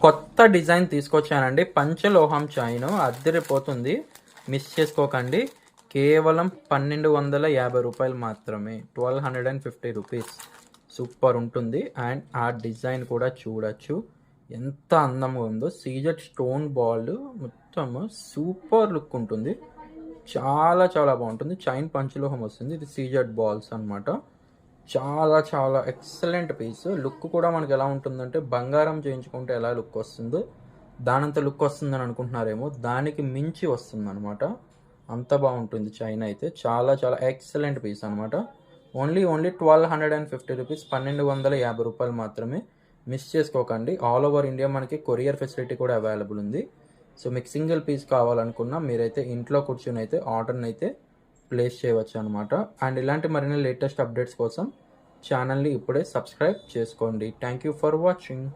కొత్త డిజైన్ తీసుకొచ్చానండి. పంచలోహం chain అద్దరిపోతుంది, miss చేసుకోకండి. కేవలం 1250 రూపాయలు మాత్రమే, 1250 రూపీస్. సూపర్ ఉంటుంది. అండ్ ఆ డిజైన్ కూడా చూడొచ్చు ఎంత అందంగా ఉందో. సీజెడ్ స్టోన్ బాల్ మొత్తం సూపర్ లుక్ ఉంటుంది, చాలా చాలా బాగుంటుంది. చైన్ పంచలోహం వస్తుంది, ఇది సీజెడ్ బాల్స్ అనమాట. చాలా చాలా ఎక్సలెంట్ పీస్. లుక్ కూడా మనకి ఎలా ఉంటుందంటే బంగారం చేయించుకుంటే ఎలా లుక్ వస్తుందో దానంత లుక్ వస్తుందని అనుకుంటున్నారేమో, దానికి మించి వస్తుంది అనమాట. అంత బాగుంటుంది. చైన్ అయితే చాలా చాలా ఎక్సలెంట్ పీస్ అనమాట. ఓన్లీ 1250 రూపీస్, 1250 రూపాయలు మాత్రమే. మిస్ చేసుకోకండి. ఆల్ ఓవర్ ఇండియా మనకి కొరియర్ ఫెసిలిటీ కూడా అవైలబుల్ ఉంది. సో మీకు సింగిల్ పీస్ కావాలనుకున్నా మీరైతే ఇంట్లో కూర్చొని అయితే ఆర్డర్ని అయితే ప్లేస్ చేయవచ్చు అనమాట. అండ్ ఇలాంటి మరిన్ని లేటెస్ట్ అప్డేట్స్ కోసం ఛానల్ని ఇప్పుడే సబ్స్క్రైబ్ చేసుకోండి. Thank you for watching.